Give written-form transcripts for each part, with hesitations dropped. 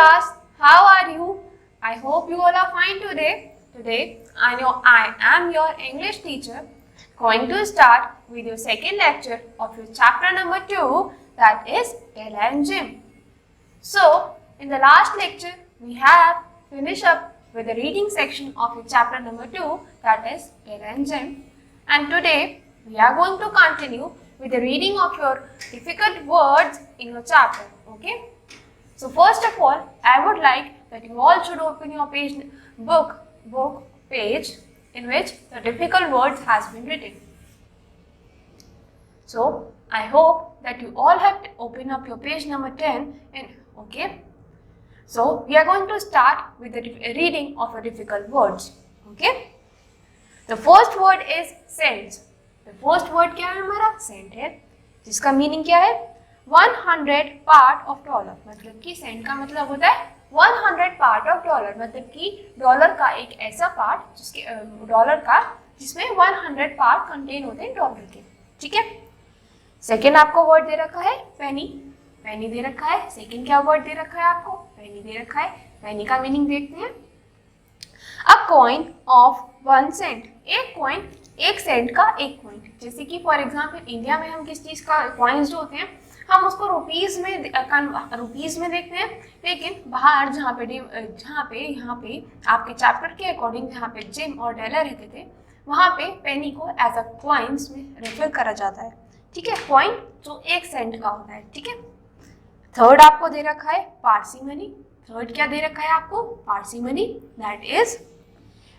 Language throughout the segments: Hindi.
class, how are you? I hope you all are fine today. Today, I am your English teacher going to start with your second lecture of your chapter number 2, that is Ella and Jim. So, in the last lecture, we have finished up with the reading section of your chapter number 2, that is Ella and Jim. And today, we are going to continue with the reading of your difficult words in your chapter. Okay? So first of all, I would like that you all should open your book page in which the difficult words has been written. So I hope that you all have to open up your page number 10. Okay. So we are going to start with the reading of the difficult words. Okay. The first word is cents. The first word क्या है हमारा? सेंट है, जिसका मीनिंग क्या है? 100 पार्ट ऑफ डॉलर. मतलब कि सेंट का मतलब होता है 100 पार्ट ऑफ डॉलर. मतलब कि डॉलर का एक ऐसा पार्ट जिसके डॉलर का जिसमें 100 पार्ट कंटेन होते हैं डॉलर के. ठीक है. सेकेंड आपको वर्ड दे रखा है पेनी. पेनी दे रखा है. सेकेंड क्या वर्ड दे रखा है आपको? पेनी दे रखा है. पेनी का मीनिंग देखते हैं. A coin of 1 cent. एक कॉइन, एक सेंट का एक कॉइन. जैसे कि फॉर एग्जाम्पल इंडिया में हम किस चीज का कॉइन्स जो होते हैं हम उसको रुपीज में देखते हैं, लेकिन बाहर जहाँ पे यहाँ पे आपके चैप्टर के अकॉर्डिंग जहाँ पे जिम और डेला रहते थे वहाँ पे पेनी को एज अ कॉइन्स में रेफर करा जाता है. ठीक है. कॉइन जो एक सेंट का होता है. ठीक है. थर्ड आपको दे रखा है पारसी मनी. थर्ड क्या दे रखा है आपको? Parsimony. That is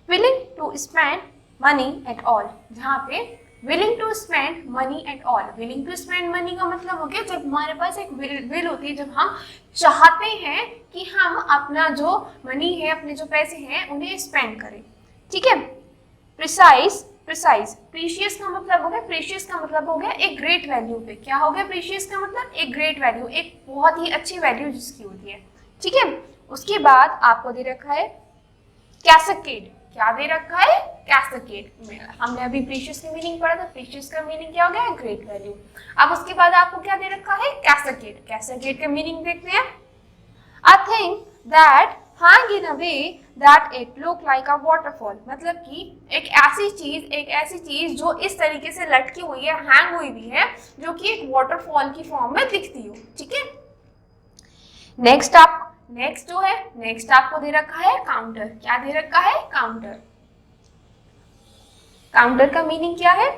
willing to spend money at all. जहाँ पे willing to spend money at all. Willing to spend money का मतलब हो गया जब हमारे पास एक विल होती है, जब हम चाहते हैं कि हम अपना जो मनी है, अपने जो पैसे हैं उन्हें स्पेंड करें. ठीक है. प्रिसाइज. प्रीशियस का मतलब हो गया, प्रीशियस का मतलब हो गया एक ग्रेट वैल्यू पे. क्या हो गया प्रीशियस का मतलब? एक ग्रेट वैल्यू, एक बहुत ही अच्छी वैल्यू जिसकी होती है. ठीक है. उसके बाद आपको दे रखा है कैसकेड. क्या दे रखा है? कैसकेड. हमने अभी प्रीशियस का मीनिंग पढ़ा था. प्रीशियस का मीनिंग क्या हो गया? Great value. अब उसके बाद आपको क्या दे रखा है? कैसकेड. कैसकेड का मीनिंग देखते हैं. A thing that hang in a way that it look like a waterfall. मतलब कि एक ऐसी चीज जो इस तरीके से लटकी हुई है, हैंग हुई भी है, जो कि एक वाटरफॉल की फॉर्म में दिखती हो. ठीक है. नेक्स्ट जो है, नेक्स्ट आपको दे रखा है काउंटर. क्या दे रखा है? काउंटर. काउंटर का मीनिंग क्या है?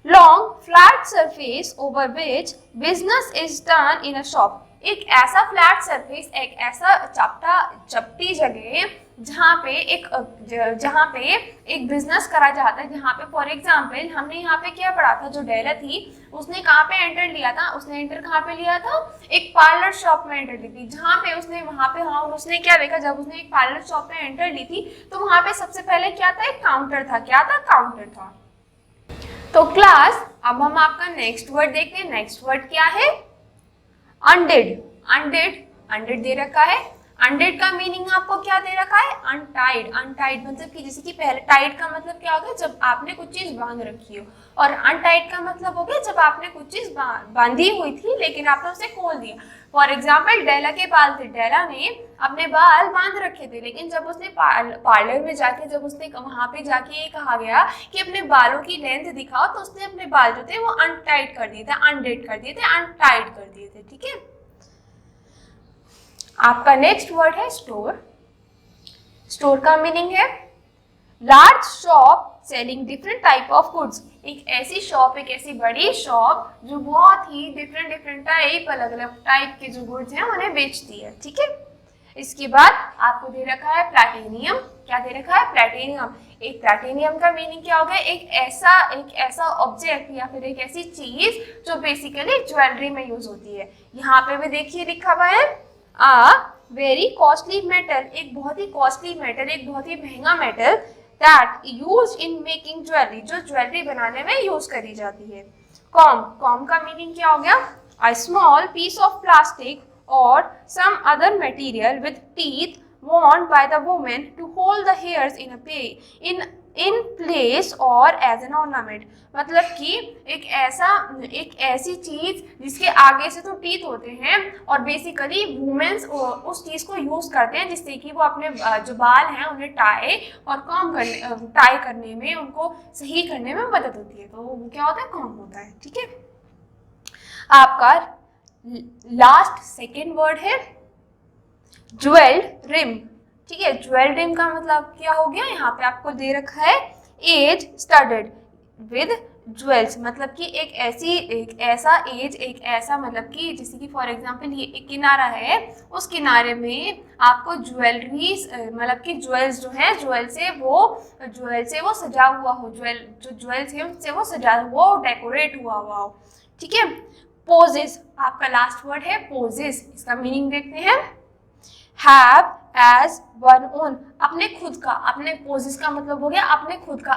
Long flat surface over which business is done in a shop. एक ऐसा फ्लैट सरफेस, एक ऐसा चपटी जगह जहाँ पे एक बिजनेस करा जाता है. जहाँ पे फॉर एग्जाम्पल हमने यहाँ पे क्या पढ़ा था, जो डेला थी उसने कहाँ पे एंटर लिया था? उसने एंटर कहाँ पे लिया था? एक पार्लर शॉप में एंटर ली थी. जहाँ पे उसने क्या देखा? जब उसने एक पार्लर शॉप में एंटर ली थी तो वहाँ पे सबसे पहले क्या था? एक काउंटर था. क्या था? काउंटर था. तो क्लास अब हम आपका नेक्स्ट वर्ड देखते हैं. नेक्स्ट वर्ड क्या है? अनडेड दे रखा है. अनडेड का मीनिंग आपको क्या दे रखा है? अनटाइड. अनटाइड मतलब कि जैसे कि पहले टाइड का मतलब क्या हो गया? जब आपने कुछ चीज बांध रखी हो. और अनटाइड का मतलब हो गया जब आपने कुछ चीज बांधी हुई थी लेकिन आपने उसे खोल दिया. फॉर एग्जाम्पल डेला के बाल थे. डेला ने अपने बाल बांध रखे थे, लेकिन जब उसने पार्लर में जाके जब उसने वहां पे जाके ये कहा गया कि अपने बालों की लेंथ दिखाओ, तो उसने अपने बाल जो थे वो अनटाइड कर दिए थे, अनडेड कर दिए थे, अनटाइड कर दिए थे. ठीक है. आपका नेक्स्ट वर्ड है स्टोर. स्टोर का मीनिंग है large shop selling different type of goods. एक ऐसी शॉप, एक ऐसी बड़ी शॉप जो बहुत ही डिफरेंट टाइप, अलग अलग टाइप के जो गुड्स हैं उन्हें बेचती है. ठीक है. इसके बाद आपको दे रखा है प्लैटिनियम. क्या दे रखा है? प्लैटिनियम. एक प्लैटिनियम का मीनिंग क्या हो गया? एक ऐसा ऑब्जेक्ट या फिर एक ऐसी चीज जो बेसिकली ज्वेलरी में यूज होती है. यहाँ पे भी देखिए लिखा हुआ है वेरी कॉस्टली मेटल. एक बहुत ही कॉस्टली मेटल, एक बहुत ही महंगा metal that use in making jewellery, जो ज्वेलरी बनाने में यूज करी जाती है. कॉम का मीनिंग क्या हो गया? A small piece of plastic और some other material with teeth worn by the woman to hold the hairs in in place और एज एन ऑर्नामेंट, मतलब कि एक ऐसी चीज जिसके आगे से तो टीथ होते हैं और बेसिकली वुमेन्स उस चीज को यूज करते हैं जिससे कि वो अपने जो बाल हैं उन्हें टाई करने में, उनको सही करने में मदद होती है। तो वो क्या होता है, कॉम्ब होता है। ठीक है, आपका लास्ट सेकेंड वर्ड है ज्वेल्ड रिम। ठीक है, ज्वेल्ड रिम का मतलब क्या हो गया, यहाँ पे आपको दे रखा है एज स्टडेड विद ज्वेल्स, मतलब कि एक ऐसा मतलब कि जैसे कि फॉर एग्जांपल ये एक किनारा है, उस किनारे में आपको ज्वेलरीज मतलब कि ज्वेल्स जो है ज्वेल से वो सजा हुआ हो, ज्वेल्स है उससे वो सजा हुआ, डेकोरेट हुआ हो। ठीक है, पोजेस आपका लास्ट वर्ड है पोजेस। इसका मीनिंग देखते हैं, हैव एज वन ओन, अपने खुद का, अपने पोजेस का मतलब हो गया अपने खुद का,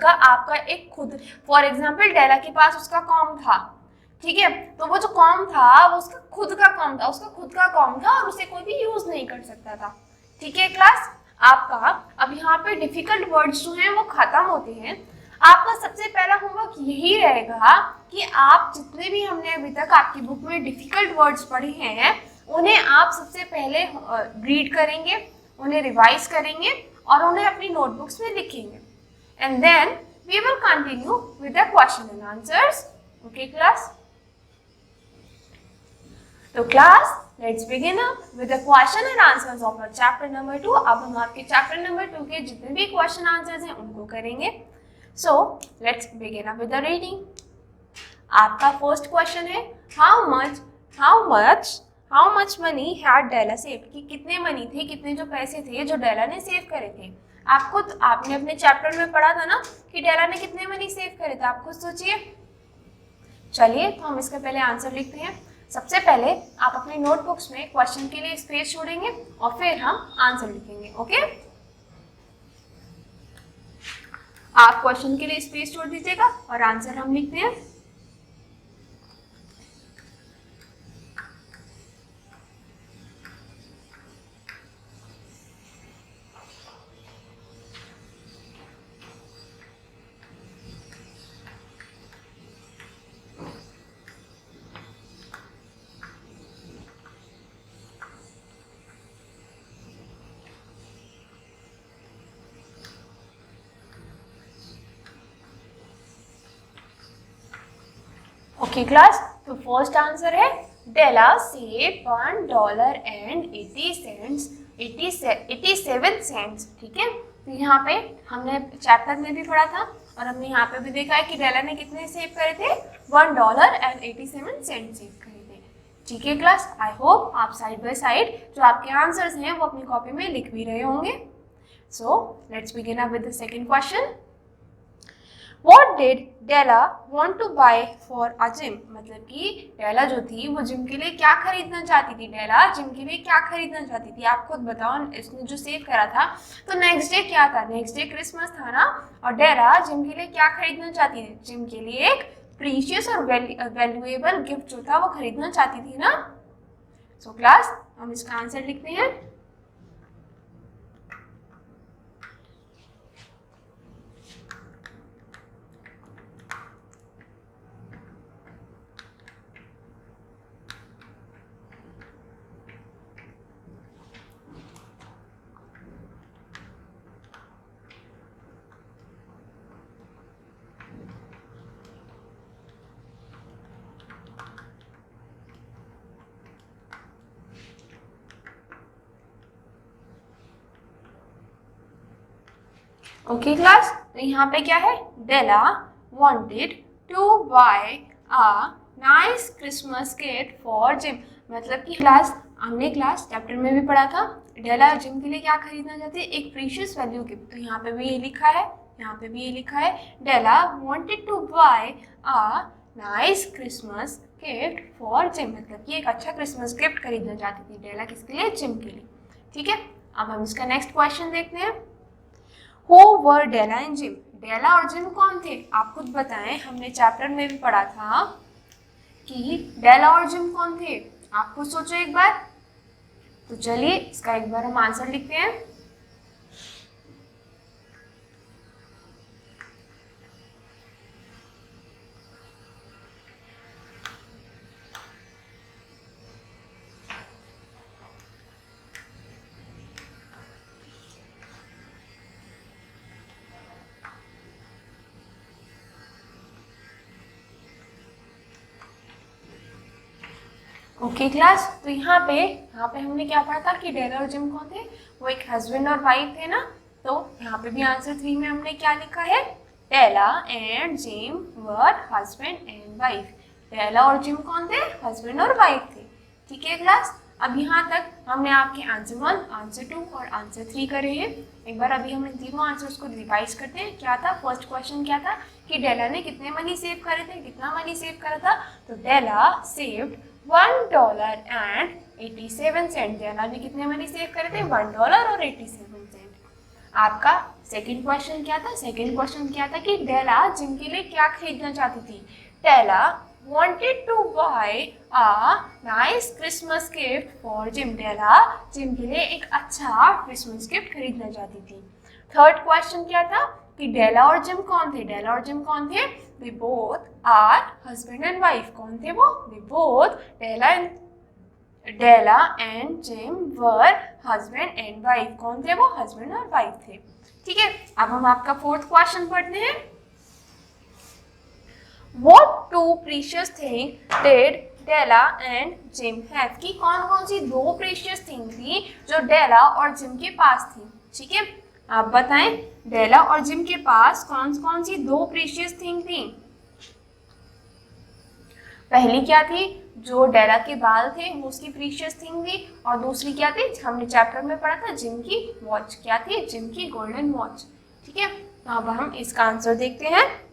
आपका एक खुद। फॉर एग्जाम्पल डेला के पास उसका कॉम था, ठीक है, तो वो जो कॉम था वो उसका खुद का कॉम था और उसे कोई भी यूज नहीं कर सकता था। ठीक है क्लास, आपका अब यहाँ पे डिफिकल्ट वर्ड्स जो हैं वो खत्म होते हैं। आपका सबसे पहला होमवर्क यही रहेगा कि आप जितने भी हमने अभी तक आपकी बुक में डिफिकल्ट वर्ड्स पढ़े हैं उन्हें आप सबसे पहले रीड करेंगे, उन्हें रिवाइज करेंगे और उन्हें अपनी नोटबुक्स में लिखेंगे, and then we will continue with the question and answers. Okay class, तो class let's begin up with the question and answers of our chapter number 2। अब हम आपके चैप्टर नंबर 2 के जितने भी क्वेश्चन आंसर्स हैं उनको करेंगे। So let's begin up with the reading. आपका फर्स्ट क्वेश्चन है how much money had Della saved, कि कितने मनी थे, कितने जो पैसे थे जो डेला ने सेव करे थे। आपने अपने चैप्टर में पढ़ा था ना कि डेला ने कितने मनी सेव करे थे, आप खुद सोचिए। चलिए तो हम इसका पहले आंसर लिखते हैं। सबसे पहले आप अपनी नोटबुक्स में क्वेश्चन के लिए स्पेस छोड़ेंगे और फिर हम आंसर लिखेंगे। ओके, आप क्वेश्चन के लिए स्पेस छोड़ दीजिएगा और आंसर हम लिखते हैं। ओके क्लास, तो फर्स्ट आंसर है डेला सेव $1.87। ठीक है, तो यहाँ पे हमने चैप्टर में भी पढ़ा था और हमने यहाँ पे भी देखा है कि डेला ने कितने सेव करे थे, $1.87 सेव करे थे। ठीक है क्लास, आई होप आप साइड बाय साइड जो आपके आंसर्स हैं वो अपनी कॉपी में लिख भी रहे होंगे। सो let's begin up with the second question. What did Della want to buy for a gym? मतलब कि डेला जो थी वो जिम के लिए क्या खरीदना चाहती थी, डेला जिम के लिए क्या खरीदना चाहती थी, आप खुद बताओ। इसने जो सेव करा था तो नेक्स्ट डे क्या था, नेक्स्ट डे क्रिसमस था ना, और डेला जिम के लिए क्या खरीदना चाहती थी, जिम के लिए एक प्रीशियस और वैल्यूएबल गिफ्ट जो था वो खरीदना चाहती थी ना। सो क्लास हम इसका आंसर लिखते हैं। ओके क्लास, तो यहाँ पे क्या है, Della wanted to buy a nice Christmas gift for Jim, मतलब कि हमने क्लास चैप्टर में भी पढ़ा था, डेला जिम के लिए क्या खरीदना चाहती है, एक प्रीशियस वैल्यू गिफ्ट। तो यहाँ पे भी ये लिखा है, यहाँ पे भी ये लिखा है, Della wanted to buy a nice Christmas gift for Jim, मतलब कि एक अच्छा क्रिसमस गिफ्ट खरीदना चाहती थी डेला, किसके लिए, जिम के लिए। ठीक है, अब हम इसका नेक्स्ट क्वेश्चन देखते हैं। Who were Della and Jim? डेला और जिम कौन थे, आप खुद बताएं। हमने चैप्टर में भी पढ़ा था कि डेला और जिम कौन थे, आप खुद सोचो एक बार। तो चलिए इसका एक बार हम आंसर लिखते हैं। ओके क्लास, तो यहाँ पे हमने क्या पढ़ा था कि डेला और जिम कौन थे, वो एक हस्बैंड और वाइफ थे ना। तो यहाँ पे भी आंसर 3 में हमने क्या लिखा है, Della and Jim were husband and wife. Della और जिम कौन थे, हस्बैंड और वाइफ थे। ठीक है क्लास, अब यहाँ तक हमने आपके आंसर 1, आंसर 2 और आंसर 3 करे हैं। एक बार अभी हम इन तीनों आंसर्स को रिवाइज करते हैं। क्या था, फर्स्ट क्वेश्चन क्या था कि डेला ने कितने मनी सेव करे थे, कितना मनी सेव करा था, तो डेला सेव्ड $1.87। डेला ने कितने मनी सेव करे थे, $1.87। आपका सेकंड क्वेश्चन क्या था, सेकंड क्वेश्चन क्या था कि डेला जिम के लिए क्या खरीदना चाहती थी। Della wanted to buy a nice Christmas gift for Jim। Della Jim के लिए एक अच्छा क्रिसमस गिफ्ट खरीदना चाहती थी। थर्ड क्वेश्चन क्या था कि डेला और जिम कौन थे, डेला और जिम कौन थे, they both are husband and wife। कौन थे वो, they both Della and Jim were husband and wife. कौन थे वो, हस्बैंड और वाइफ थे। ठीक है, अब हम आपका फोर्थ क्वेश्चन पढ़ते हैं। What two precious things did Della and Jim have, कि कौन कौन सी दो प्रीशियस थिंग थी जो डेला और जिम के पास थी। ठीक है, आप बताएं डेला और जिम के पास कौन कौन सी दो प्रीशियस थिंग थी। पहली क्या थी, जो डेला के बाल थे वो उसकी प्रीशियस थिंग थी, और दूसरी क्या थी, हमने चैप्टर में पढ़ा था, जिम की वॉच। क्या थी, जिम की गोल्डन वॉच। ठीक है, तो अब हम इसका आंसर देखते हैं।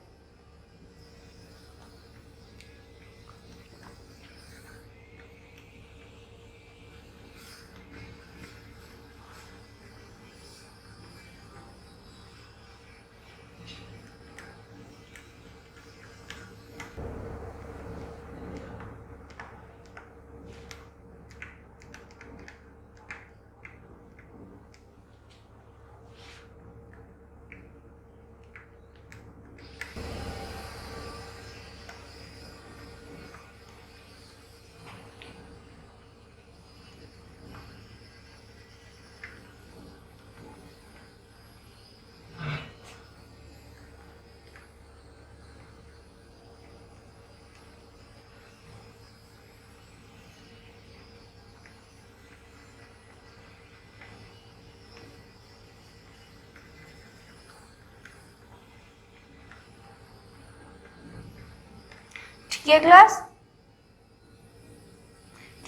ठीक है क्लास,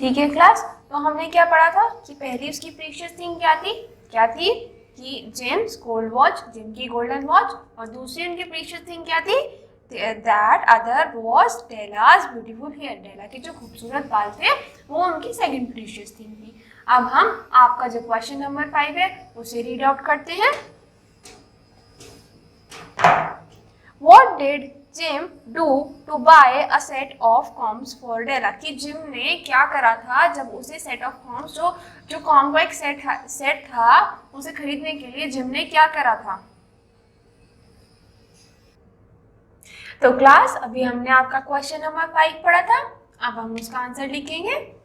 ठीक है क्लास, तो हमने क्या पढ़ा था कि पहली उसकी प्रीशियस थिंग क्या थी, क्या थी कि जेम्स गोल्ड वॉच, जिम की गोल्डन वॉच, और दूसरी उनकी प्रीशियस थिंग क्या थी, that other was Della's beautiful hair. Della के जो खूबसूरत बाल थे वो उनकी सेकंड प्रीशियस थिंग थी। अब हम आपका जो क्वेश्चन नंबर 5 है उसे रीड आउट करते हैं। What did Jim do to buy a set of combs for Della? कि जिम ने क्या करा था जब उसे सेट ऑफ कॉम्स, जो कॉम का एक सेट था उसे खरीदने के लिए जिम ने क्या करा था। तो क्लास, अभी हमने आपका क्वेश्चन नंबर 5 पढ़ा था, अब हम उसका आंसर लिखेंगे।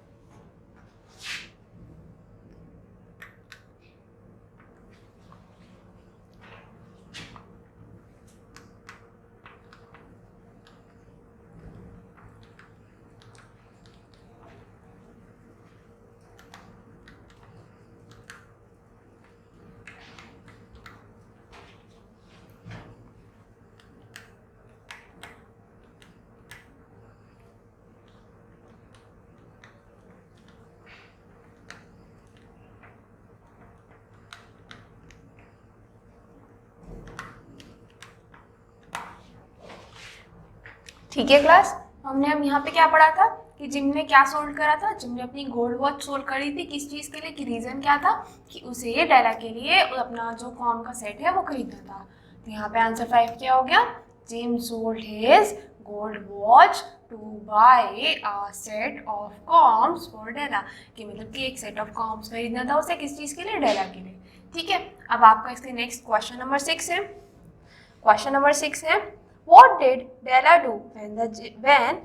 ठीक है क्लास, हमने अब यहाँ पे क्या पढ़ा था कि जिम ने क्या सोल्ड करा था, जिम ने अपनी गोल्ड वॉच सोल्ड करी थी। किस चीज़ के लिए, कि रीज़न क्या था कि उसे डेला के लिए अपना जो कॉम का सेट है वो खरीदना था। तो यहाँ पे आंसर 5 क्या हो गया, Jim sold his gold watch to buy a set of combs for Della, कि मतलब कि एक सेट ऑफ कॉम्स खरीदना था उसे, किस चीज़ के लिए, डेला के लिए। ठीक है, अब आपका इसके नेक्स्ट क्वेश्चन नंबर 6 है। क्वेश्चन नंबर 6 है, What did Della do when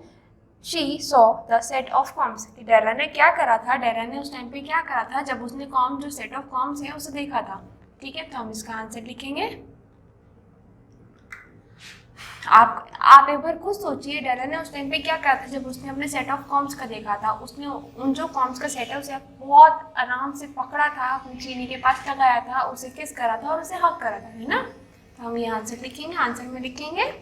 she saw the set of combs? कि डेला ने क्या करा था, डेला ने उस टाइम पे क्या करा था जब उसने कॉम, जो सेट ऑफ कॉम्स है उसे देखा था। ठीक है, तो हम इसका आंसर लिखेंगे। आप एक बार खुद सोचिए, डेला ने उस टाइम पे क्या करा था जब उसने अपने सेट ऑफ कॉम्स का देखा था। उसने उन जो कॉम्स का सेट है उसे बहुत आराम से पकड़ा था, अपनी चीनी के पास लगाया था, उसे किस करा था और उसे हक करा था, है ना। तो हम ये आंसर लिखेंगे, आंसर में लिखेंगे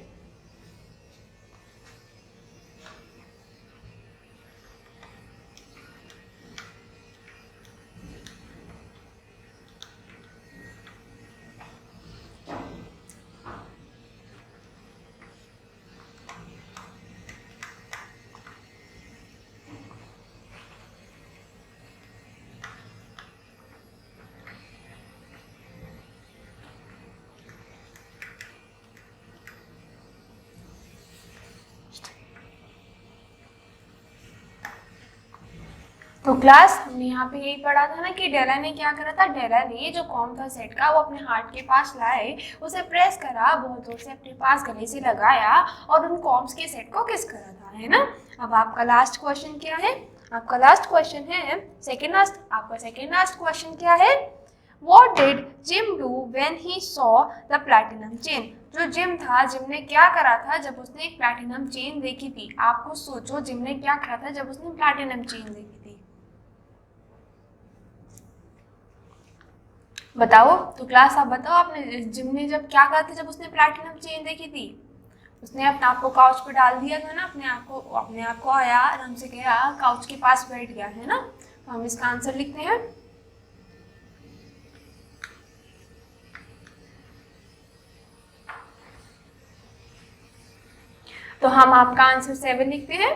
तो क्लास हमने यहाँ पे यही पढ़ा था ना कि डेला ने क्या करा था। डेला ने जो कॉम था सेट का वो अपने हार्ट के पास लाए, उसे प्रेस करा, बहुत जोर से अपने पास गले से लगाया और उन कॉम्स के सेट को किस करा था, है ना। अब आपका लास्ट क्वेश्चन क्या है? आपका लास्ट क्वेश्चन है सेकेंड लास्ट। आपका सेकेंड लास्ट क्वेश्चन क्या है? What did Jim do when he saw the platinum chain? जो जिम था, जिम ने क्या करा था जब उसने एक प्लैटिनम चेन देखी थी? आप खुद सोचो, जिम ने क्या करा था जब उसने प्लैटिनम चेन देखी थी? बताओ तो क्लास, आप बताओ, आपने जिम ने जब क्या करा था जब उसने प्लैटिनम चेन देखी थी? उसने अपने आप को काउच पे डाल दिया था ना, अपने आप को आया, आराम से गया, काउच के पास बैठ गया, है ना। तो हम इसका आंसर लिखते हैं। तो हम आपका आंसर 7 लिखते हैं।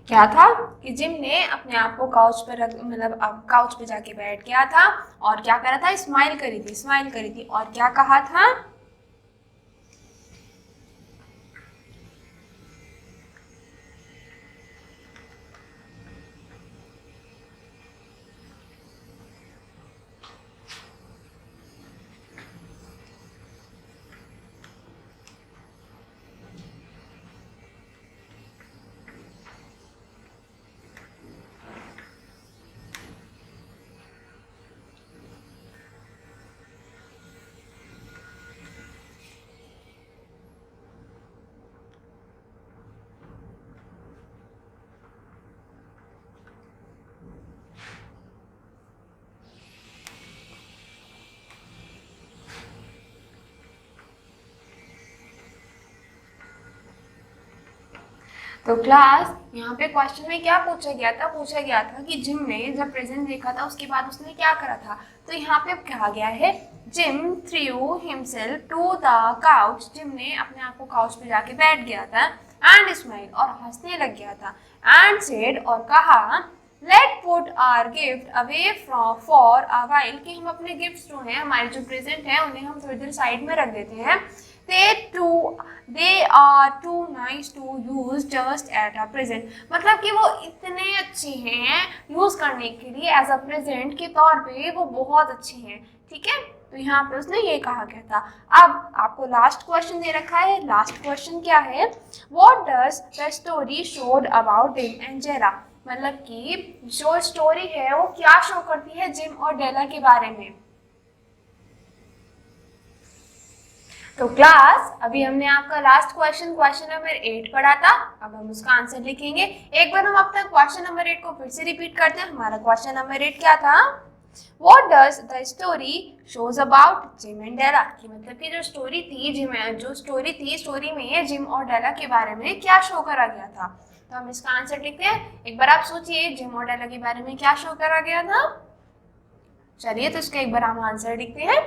क्या था कि जिम ने अपने आप को काउच पे रख, मतलब काउच पे जाके बैठ गया था और क्या करा था? स्माइल करी थी और क्या कहा था? तो क्लास यहाँ पे क्वेश्चन में क्या पूछा गया था? पूछा गया था कि जिम ने जब प्रेजेंट देखा था उसके बाद उसने क्या करा था। तो यहाँ पे कहा गया है Jim threw himself to the couch. Jim ने अपने आप को काउच पे जाके बैठ गया था एंड स्माइल, और हंसने लग गया था, एंड सेड, और कहा, let put our gift away from for a while, कि हम अपने गिफ्ट्स जो हैं, हमारे जो प्रेजेंट हैं, उन्हें हम थोड़ी देर साइड में रख देते हैं। they are too nice to use just at a present, मतलब कि वो इतने अच्छे हैं यूज करने के लिए, एज अ प्रेजेंट के तौर पे वो बहुत अच्छे हैं, ठीक है। तो यहाँ पे उसने ये कहा गया था। अब आपको लास्ट क्वेश्चन दे रखा है। लास्ट क्वेश्चन क्या है? What does the story showed about Jim and Della, मतलब कि जो स्टोरी है वो क्या शो करती है जिम और डेला के बारे में। तो क्लास अभी हमने आपका लास्ट क्वेश्चन, क्वेश्चन नंबर 8 पढ़ा था। अब हम उसका आंसर लिखेंगे। एक बार हम अपना क्वेश्चन नंबर 8 को फिर से रिपीट करते हैं। हमारा क्वेश्चन नंबर 8 क्या था? What does the story shows about Jim and Della? कि मतलब कि जो स्टोरी थी, स्टोरी में जिम और डेला के बारे में क्या शो करा गया था। तो हम इसका आंसर लिखते हैं। एक बार आप सोचिए, जिम और डेला के बारे में क्या शो करा गया था। चलिए, तो इसका एक बार हम आंसर लिखते हैं।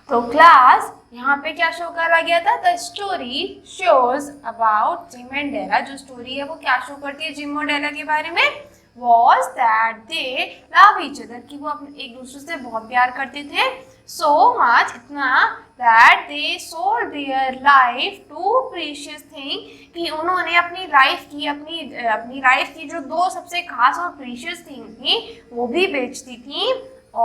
तो क्लास यहाँ पे क्या शो करा गया था, the story shows about Jim and Della. जो स्टोरी है वो क्या शो करती है जिम और डेला के बारे में, was that they love each other, कि वो अपने एक दूसरे से बहुत प्यार करते थे, so much इतना that they sold their life to precious thing, कि उन्होंने अपनी लाइफ की जो दो सबसे खास और प्रीशियस थिंग थी वो भी बेच दी थी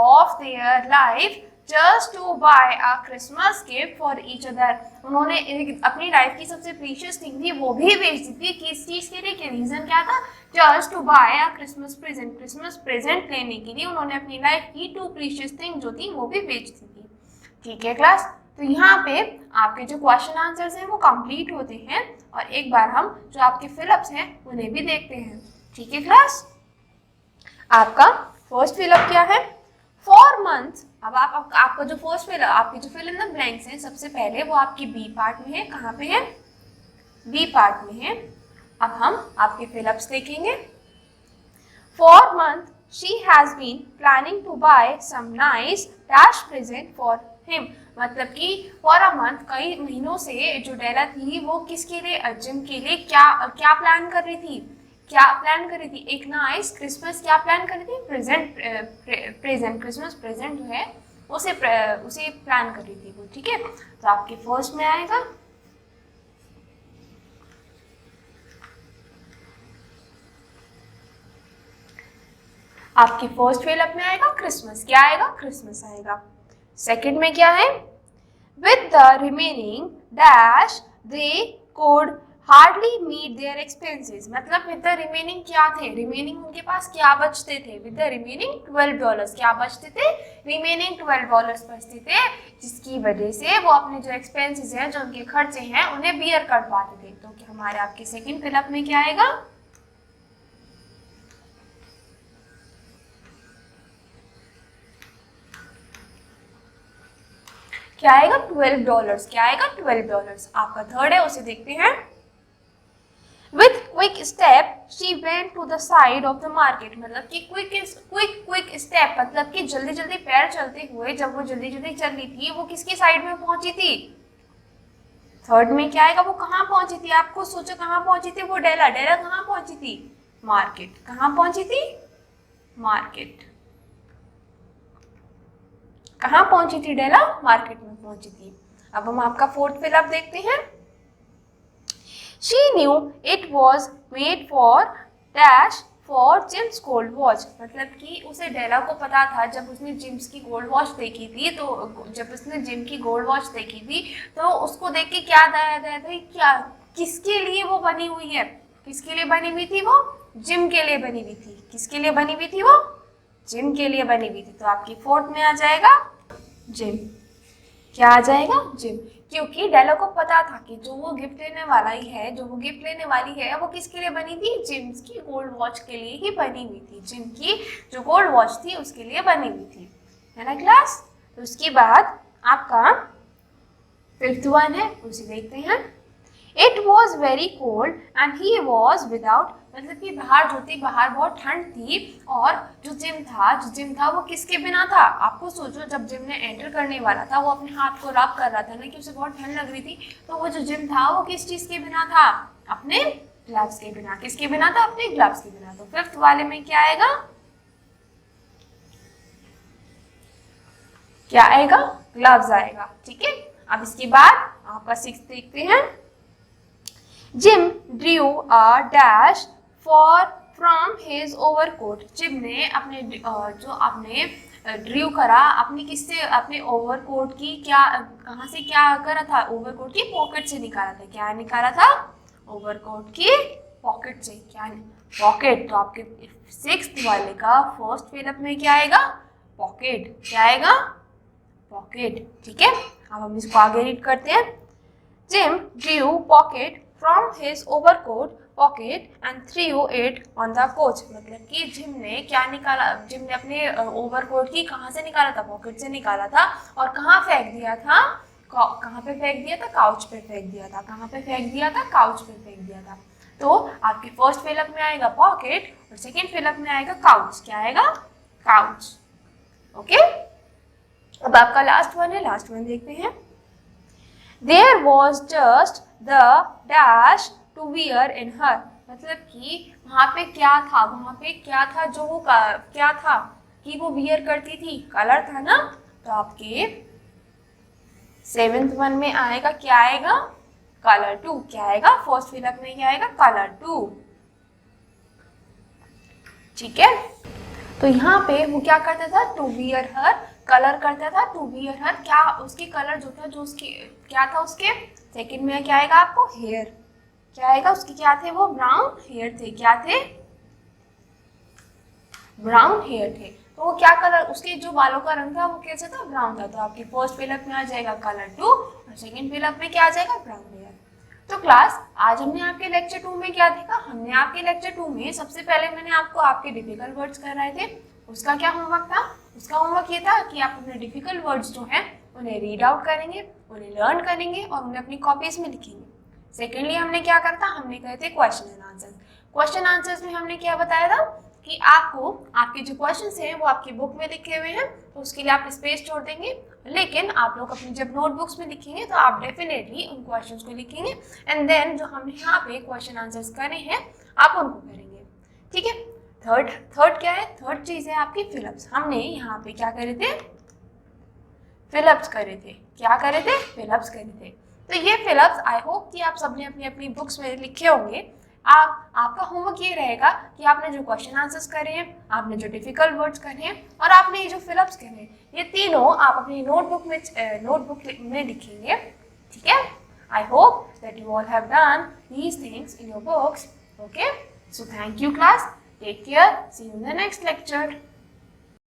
of their life just to buy a Christmas gift for each other। उन्होंने अपनी लाइफ की सबसे प्रीशियस थिंग थी वो भी बेच दी थी, किस चीज के लिए, रीजन क्या था, just to buy a Christmas present, Christmas present लेने के लिए उन्होंने अपनी लाइफ की टू प्रीशियस थिंग जो थी वो भी बेच दी थी। ठीक है क्लास, तो यहाँ पे आपके जो क्वेश्चन आंसर्स हैं वो कंप्लीट होते हैं और एक बार हम जो आपके फिलअप्स हैं उन्हें भी देखते हैं। ठीक है क्लास, आपका फर्स्ट फिलअप क्या है, 4 months। अब आपका जो फर्स्ट फिल आपके जो फिल इन द ब्लैंक्स हैं सबसे पहले वो आपकी बी पार्ट में है। कहाँ पे है, बी पार्ट में है। अब हम आपके फिलअप्स देखेंगे। 4 months she has been planning to buy some nice dash present for him। मतलब कि फॉर अ मंथ, कई महीनों से जो डेला थी वो किसके लिए, जिम के लिए क्या प्लान कर रही थी, एक नाइस क्रिसमस क्या प्लान कर रही थी, प्रेजेंट क्रिसमस प्रेजेंट जो है उसे प्लान कर रही थी वो। ठीक है, तो आपके फर्स्ट में आएगा आपकी फर्स्ट फिलअप में आएगा क्रिसमस, क्या आएगा, क्रिसमस आएगा। सेकंड में क्या है, with the remaining dash they could hardly meet their expenses. मतलब विद द रिमेनिंग क्या थे, रिमेनिंग उनके पास क्या बचते थे, विद द रिमेनिंग $12 क्या बचते थे, रिमेनिंग $12 बचते थे, जिसकी वजह से वो अपने जो एक्सपेंसेस हैं, जो उनके खर्चे हैं, उन्हें बियर कर पाते थे। तो क्या हमारे आपके सेकंड फिलअप में क्या आएगा, क्या आएगा, $12। क्या आएगा, $12। आपका थर्ड है, उसे देखते हैं। With quick step she went to the side of the market। मतलब कि quick step मतलब कि जल्दी जल्दी पैर चलते हुए, जब वो जल्दी जल्दी चल रही थी वो किसकी साइड में पहुंची थी, थर्ड में क्या आएगा, वो कहाँ पहुंची थी, आपको सोचो कहाँ पहुंची थी वो, डेला कहाँ पहुंची थी, मार्केट। कहाँ पहुंची थी, मार्केट। कहाँ पहुंची थी डेला, मार्केट में पहुंची थी। अब हम आपका फोर्थ फिलअप देखते हैं। She knew it was made for dash for Jim's gold watch। मतलब कि उसे डेला को पता था, जब उसने जिम्स की गोल्ड वॉच देखी थी, तो जब उसने जिम की गोल्ड वॉच देखी थी तो उसको देख के क्या याद आया था, क्या किसके लिए वो बनी हुई है, किसके लिए बनी हुई थी वो, जिम के लिए बनी हुई थी। किसके लिए बनी हुई थी वो, जिम के लिए बनी हुई थी। तो आपकी फोर्थ में आ जाएगा जिम। क्या आ जाएगा, जिम। क्योंकि डेला को पता था कि जो वो गिफ्ट लेने वाली है वो किसके लिए बनी थी, जिम्स की गोल्ड वॉच के लिए ही बनी हुई थी। जिम की जो गोल्ड वॉच थी उसके लिए बनी हुई थी, है ना क्लास। तो उसके बाद आपका फिफ्थ वन है, उसे देखते हैं। It was very cold and he was without। मतलब कि बाहर बहुत ठंड थी और जो जिम था वो किसके बिना था। आपको सोचो, जब जिम ने एंटर करने वाला था वो अपने हाथ को रब कर रहा था ना, कि उसे बहुत ठंड लग रही थी, तो वो जो जिम था वो किस चीज के बिना था, अपने ग्लव्स के बिना। किसके बिना था, अपने ग्लव्स के बिना। तो फिफ्थ वाले में क्या आएगा, क्या आएगा, ग्लव्स आएगा। ठीक है, अब इसके बाद आपका सिक्स्थ देखते हैं। Gym drew a dash from his overcoat. Gym ने अपने ड्रू करा अपने ओवरकोट की, कहाँ से क्या करा था, ओवरकोट की पॉकेट से निकाला था। क्या निकाला था, ओवरकोट की पॉकेट से। क्या, पॉकेट। तो आपके सिक्स्थ वाले का फर्स्ट फिलअप में क्या आएगा, पॉकेट। क्या आएगा, पॉकेट। ठीक है, अब हम इसको आगे रीड करते हैं। Gym Drew pocket from his overcoat pocket and threw it on the couch। मतलब कि जिम ने क्या निकाला, जिम ने अपने ओवरकोट की कहाँ से निकाला था, पॉकेट से निकाला था, और कहाँ फेंक दिया था, कहाँ पे फेंक दिया था, काउच पे फेंक दिया था। कहाँ पे फेंक दिया था, काउच पे फेंक दिया था। तो आपके फर्स्ट फिलअप में आएगा पॉकेट और सेकेंड फिलअप में आएगा काउच। क्या आएगा, काउच। ओके, अब आपका लास्ट वन है, लास्ट वन देखते हैं। There was just the dash to wear in her, मतलब कि वहाँ पे क्या था, वहाँ पे क्या था जो वो क्या था कि वो वियर करती थी, कलर था ना। तो आपके 7th वन में आएगा, क्या आएगा, कलर 2। क्या आएगा, फर्स्ट फिलअप में क्या आएगा, कलर 2। ठीक है, तो यहाँ पे वो क्या करता था, टू वियर हर, कलर करता था, टू वियर हर, क्या उसके कलर जो था, जो उसकी क्या था, उसके सेकंड में क्या आएगा आपको, हेयर। क्या आएगा, उसके क्या थे, वो ब्राउन हेयर थे। क्या थे, ब्राउन हेयर थे। तो वो क्या कलर, उसके जो बालों का रंग था वो कैसा था, ब्राउन था। तो आपकी फर्स्ट फिलअप में आ जाएगा कलर 2 और सेकंड फिलअप में क्या आ जाएगा, ब्राउन हेयर। तो क्लास, आज हमने आपके लेक्चर 2 में क्या देखा, हमने आपके लेक्चर 2 में सबसे पहले मैंने आपको आपके डिफिकल्ट वर्ड्स कराए थे। उसका क्या होमवर्क था, उसका होमवर्क ये था कि आप अपने डिफिकल्ट वर्ड्स जो हैं उन्हें रीड आउट करेंगे, उन्हें लर्न करेंगे और उन्हें अपनी कॉपीज में लिखेंगे। सेकेंडली हमने क्या करा था, हमने करे थे question and answers. Question answers में हमने क्या बताया था कि आपको आपके जो क्वेश्चंस हैं वो आपकी बुक में लिखे हुए हैं, तो उसके लिए आप स्पेस छोड़ देंगे। लेकिन आप लोग अपनी जब नोटबुक्स में लिखेंगे तो आप डेफिनेटली उन क्वेश्चंस को लिखेंगे एंड देन जो हमने यहाँ पे क्वेश्चन आंसर्स करे हैं आप उनको करेंगे। ठीक है, थर्ड क्या है, थर्ड चीज है आपकी फिलअप्स। हमने यहाँ पे क्या करे थे, फिलअप्स करे थे। क्या करे थे, फिलअप्स करे थे। तो ये फिलअप्स आई होप कि आप सबने अपनी अपनी बुक्स में लिखे होंगे। आपका होमवर्क ये रहेगा कि आपने जो क्वेश्चन आंसर्स करे हैं, आपने जो डिफिकल्ट वर्ड्स करे हैं और आपने ये जो फिलअप्स करे हैं, ये तीनों आप अपनी नोटबुक में लिखेंगे। ठीक है, I hope that you all have done these things in your books. Okay, so thank you class, take care, see you in the next lecture.